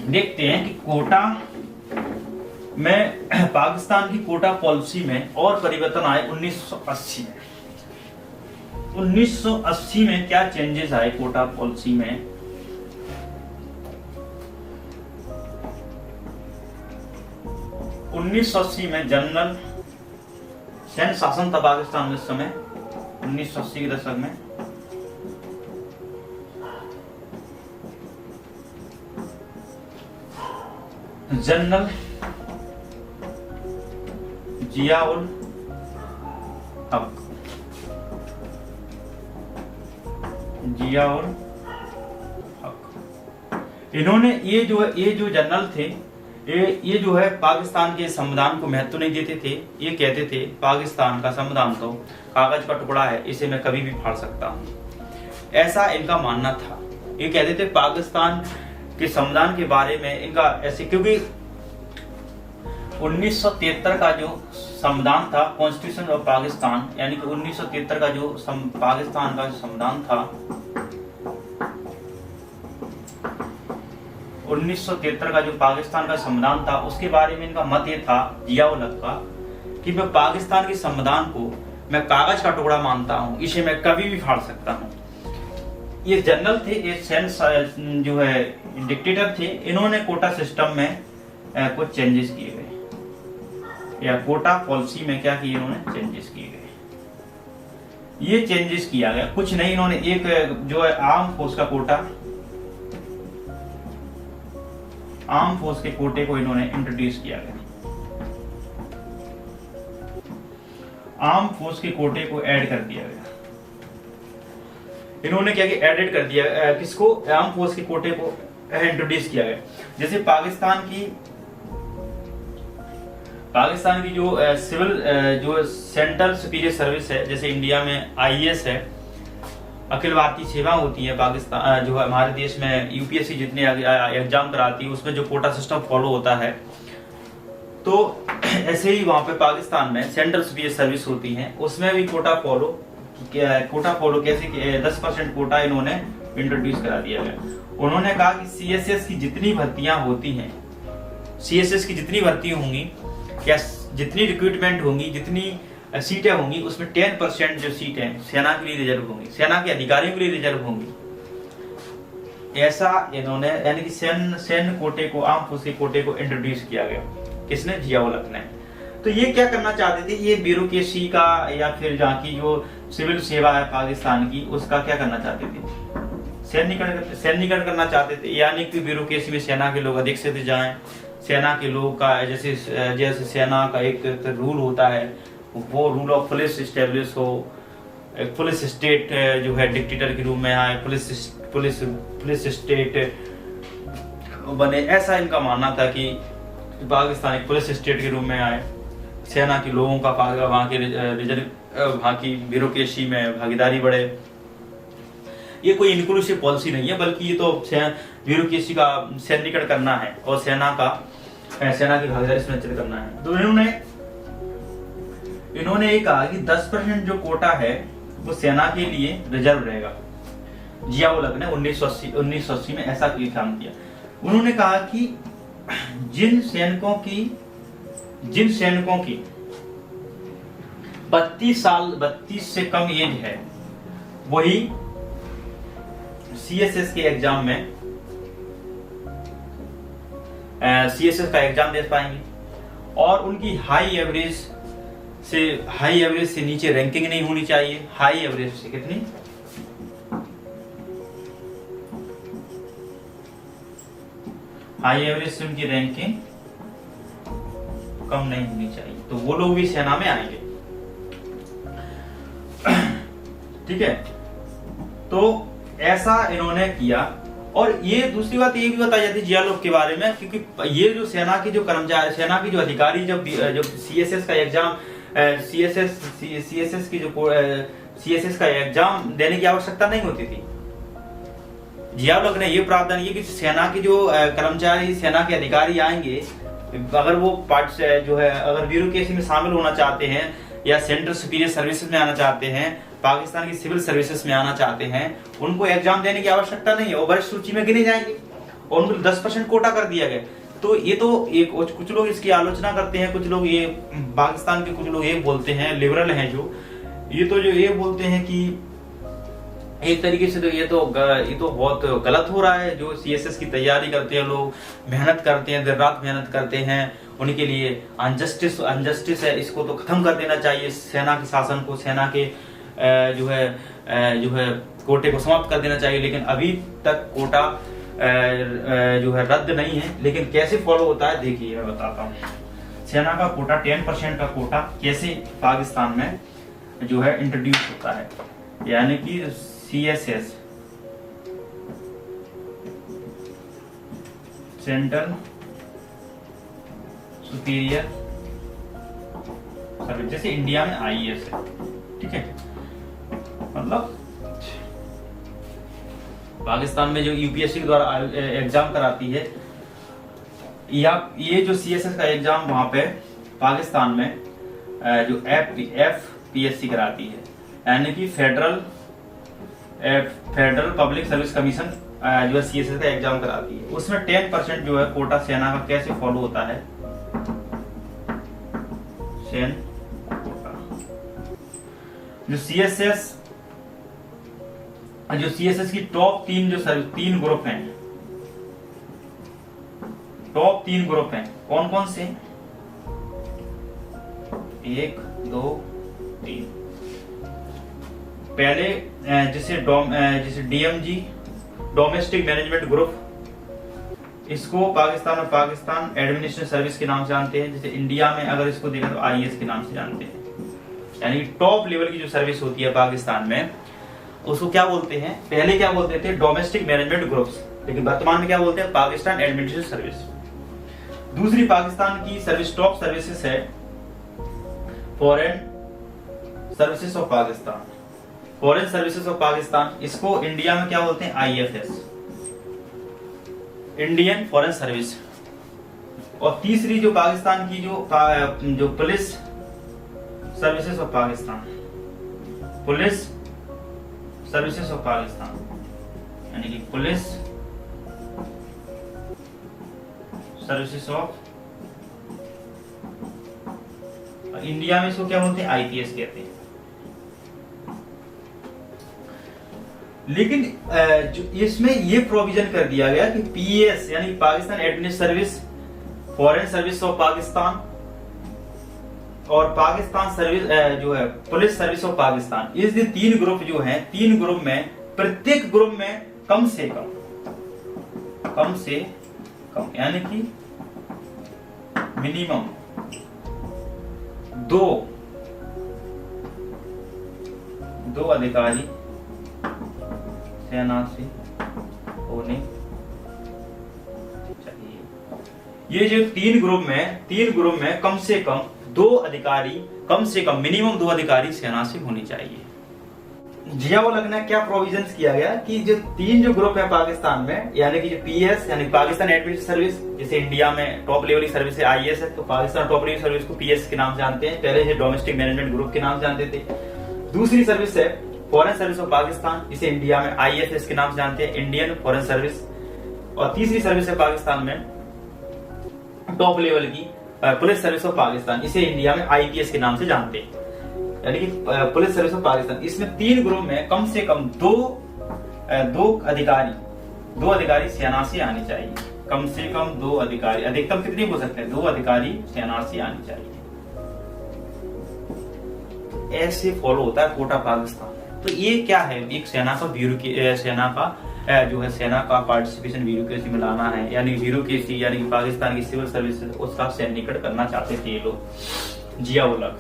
देखते हैं कि कोटा में पाकिस्तान की कोटा पॉलिसी में और परिवर्तन आए 1980 में। 1980 में क्या चेंजेस आए कोटा पॉलिसी में? उन्नीस में जनरल सैन्य शासन था पाकिस्तान में उस समय 1980 के दशक में। जनरल जियाउल हक इन्होंने ये जो जनरल थे ये जो है पाकिस्तान के संविधान को महत्व नहीं देते थे। ये कहते थे पाकिस्तान का संविधान तो कागज का टुकड़ा है, इसे मैं कभी भी फाड़ सकता हूँ, ऐसा इनका मानना था। ये कहते थे पाकिस्तान के संविधान के बारे में इनका ऐसे, क्योंकि 1973 का जो संविधान था कॉन्स्टिट्यूशन ऑफ पाकिस्तान, यानी कि 1973 का जो पाकिस्तान का संविधान था 1973 का जो पाकिस्तान का संविधान था उसके बारे में इनका मत ये था जियाउल हक का कि मैं पाकिस्तान के संविधान को मैं कागज का टुकड़ा मानता हूँ, इसे मैं कभी भी फाड़ सकता हूँ। ये जनरल थे, ये सेंस जो है डिक्टेटर थे। इन्होंने कोटा सिस्टम में कुछ चेंजेस किए गए, या कोटा पॉलिसी में क्या किए इन्होंने चेंजेस किए गए। ये चेंजेस किया गया कुछ नहीं, इन्होंने एक जो है आर्म फोर्स का कोटा, आर्म फोर्स के कोटे को इन्होंने इंट्रोड्यूस किया गया। आर्म फोर्स के कोटे को ऐड कर दिया गया। इन्होंने क्या किया, एडेड कर दिया किसको, आर्म फोर्स के कोटे को इंट्रोड्यूस किया गया। जैसे पाकिस्तान की जो सिविल जो सेंट्रल सुपीरियर सर्विस है, जैसे इंडिया में आईएएस है, अखिल भारतीय सेवा होती है, पाकिस्तान जो है हमारे देश में यूपीएससी जितने एग्जाम कराती है उसमें जो कोटा सिस्टम फॉलो होता है, तो ऐसे ही वहां पे पाकिस्तान में सेंट्रल सुपीरियर सर्विस होती है, उसमें भी कोटा फॉलो कैसे 10% कोटा इन्होंने इंट्रोड्यूस करा दिया गया। उन्होंने कहा कि सीएसएस की जितनी भर्तियां होती हैं, सीएसएस की जितनी भर्ती होंगी या जितनी रिक्रूटमेंट होंगी, जितनी सीटें होंगी, उसमें 10% जो सीटें सेना के लिए रिजर्व होंगी, सेना के अधिकारियों के लिए रिजर्व होंगी। ऐसा इन्होंने यानी कि सैन्य कोटे को, आर्म फोर्स के कोटे को इंट्रोड्यूस किया गया। किसने? जियाउल हक ने। तो ये क्या करना चाहते थे, ये ब्यूरोक्रेसी का या फिर जहाँ की जो सिविल सेवा है पाकिस्तान की उसका क्या करना चाहते थे, सैन्यीकरण करना चाहते थे, यानी कि ब्यूरोक्रेसी में सेना के लोग अधिक से अधिक जाएं, सेना के लोग का जैसे सेना का एक रूल होता है वो रूल ऑफ पुलिस इस्टेब्लिश हो, एक पुलिस स्टेट जो है डिक्टेटर के रूप में आए, पुलिस स्टेट बने। ऐसा इनका मानना था कि पाकिस्तान एक पुलिस स्टेट के रूप में आए, सेना के लोगों का वहाँ के रिजर्व वहाँ की ब्यूरोक्रेसी में भागीदारी बढ़े। ये कोई इंक्लूसिव पॉलिसी नहीं है, बल्कि ये तो ब्यूरोक्रेसी का सैन्यीकरण करना है और सेना की भागीदारी सुनिश्चित करना है। तो इन्होंने ये कहा कि 10% जो कोटा है वो सेना के लिए रिजर्व रहेगा। जियाउल हक ने 1980 में ऐसा काम किया। उन्होंने कहा कि जिन सैनिकों की 32 से कम एज है वही सीएसएस के एग्जाम में सीएसएस का एग्जाम दे पाएंगे, और उनकी हाई एवरेज से नीचे रैंकिंग नहीं होनी चाहिए। हाई एवरेज से कितनी? हाई एवरेज से उनकी रैंकिंग कम नहीं होनी चाहिए, तो वो लोग भी सेना में आएंगे। ठीक है, तो ऐसा इन्होंने किया। और ये दूसरी बात ये भी बताई जाती है जियाउल हक के बारे में, क्योंकि ये जो सेना के जो कर्मचारी, सेना की जो अधिकारी जब सीएसएस का एग्जाम सीएसएस का एग्जाम देने की आवश्यकता नहीं होती थी। जियाउल हक ने ये प्रावधान किया कि सेना के जो कर्मचारी, सेना के अधिकारी आएंगे, अगर वो अगर ब्यूरोक्रेसी में शामिल होना चाहते हैं या सेंट्रल सुपीरियर सर्विसेज में आना चाहते हैं, पाकिस्तान की सिविल सर्विसेज में आना चाहते हैं, उनको एग्जाम देने की आवश्यकता नहीं है, वो वरिष्ठ सूची में गिने जाएंगे और उनको 10% कोटा कर दिया गया। तो ये तो एक कुछ लोग इसकी आलोचना करते हैं, कुछ लोग ये पाकिस्तान के कुछ लोग ये बोलते हैं, लिबरल हैं जो ये बोलते हैं कि एक तरीके से तो ये तो बहुत गलत हो रहा है। जो सीएसएस की तैयारी करते हैं लोग, मेहनत करते हैं, दिन रात मेहनत करते हैं, उनके लिए अनजस्टिस है, इसको तो खत्म कर देना चाहिए। सेना के शासन को, सेना के जो है कोटे को समाप्त कर देना चाहिए। लेकिन अभी तक कोटा जो है रद्द नहीं है। लेकिन कैसे फॉलो होता है देखिए, मैं बताता हूँ। सेना का कोटा 10% का कोटा कैसे पाकिस्तान में जो है इंट्रोड्यूस होता है, यानी कि सीएसएस, सेंट्रल सुपीरियर सर्विस, जैसे इंडिया में आईएएस है, ठीक है। मतलब पाकिस्तान में जो यूपीएससी के द्वारा एग्जाम कराती है, या ये जो सीएसएस का एग्जाम वहां पे पाकिस्तान में जो एफपीएससी कराती है, यानी कि फेडरल पब्लिक सर्विस कमीशन जो है सीएसएस का एग्जाम कराती है। उसमें 10% जो है कोटा सेना का कैसे फॉलो होता है, सेन कोटा। जो सीएसएस की टॉप 3 ग्रुप हैं, टॉप 3 ग्रुप हैं, कौन कौन से? 1 2 3। पहले जिसे डीएमजी, डोमेस्टिक मैनेजमेंट ग्रुप, इसको पाकिस्तान में पाकिस्तान एडमिनिस्ट्रेशन सर्विस के नाम से जानते हैं। जैसे इंडिया में अगर इसको देखा तो आईएएस के नाम से जानते हैं। यानी टॉप लेवल की जो सर्विस होती है पाकिस्तान में, उसको क्या बोलते हैं? पहले क्या बोलते थे? डोमेस्टिक मैनेजमेंट ग्रुप्स, लेकिन वर्तमान में क्या बोलते हैं? Pakistan administration service. दूसरी पाकिस्तान की सर्विस, टॉप सर्विसेज है foreign services of Pakistan, foreign services of Pakistan. इसको इंडिया में क्या बोलते हैं? IFS, Indian foreign service. और तीसरी जो पाकिस्तान की जो police services of Pakistan, police services of Pakistan, यानी कि पुलिस सर्विसेज ऑफ इंडिया में इसको क्या बोलते हैं? आईपीएस कहते हैं। लेकिन इसमें ये प्रोविजन कर दिया गया कि पीएस यानी Pakistan administration service, foreign service of Pakistan और पाकिस्तान सर्विस जो है पुलिस सर्विस ऑफ पाकिस्तान, इस 3 ग्रुप जो हैं, 3 ग्रुप में प्रत्येक ग्रुप में कम से कम यानी कि मिनिमम 2 अधिकारी सेना से होने चाहिए। ये जो 3 ग्रुप में कम से कम 2 अधिकारी, कम से कम मिनिमम 2 अधिकारी सेना से होनी चाहिए। जिया वो लगना क्या प्रोविजंस किया गया कि जो 3 जो ग्रुप है पाकिस्तान में, यानी कि जो पीएस यानी पाकिस्तान एडमिनिस्ट्रेशन सर्विस, जैसे इंडिया में टॉप लेवल की सर्विस है आईएएस है, तो पाकिस्तान टॉप लेवल सर्विस को पीएस के नाम से जानते हैं। पहले ये डोमेस्टिक मैनेजमेंट ग्रुप के नाम से जानते थे। दूसरी सर्विस है फॉरेन सर्विस ऑफ पाकिस्तान, इसे इंडिया में आईएफएस के नाम से जानते हैं, इंडियन फॉरेन सर्विस। और तीसरी सर्विस है पाकिस्तान में टॉप लेवल की पुलिस सर्विस ऑफ पाकिस्तान, इसे इंडिया में आईपीएस के नाम से जानते हैं, यानी कि पुलिस सर्विस ऑफ पाकिस्तान। इसमें 3 ग्रुप में कम से कम 2 अधिकारी सेना से आने चाहिए। कम से कम 2 अधिकारी, अधिकतम कितने हो सकते हैं? 2 अधिकारी सेना से आने चाहिए। ऐसे फॉलो होता है कोटा पाकिस्तान। तो ये क्या है? एक सेना का पार्टिसिपेशन ब्यूरोक्रेसी में लाना है, यानी ब्यूरोक्रेसी यानी कि पाकिस्तान की सिविल सर्विस उसका सैनिकरण करना चाहते थे ये लोग, जिया उल हक।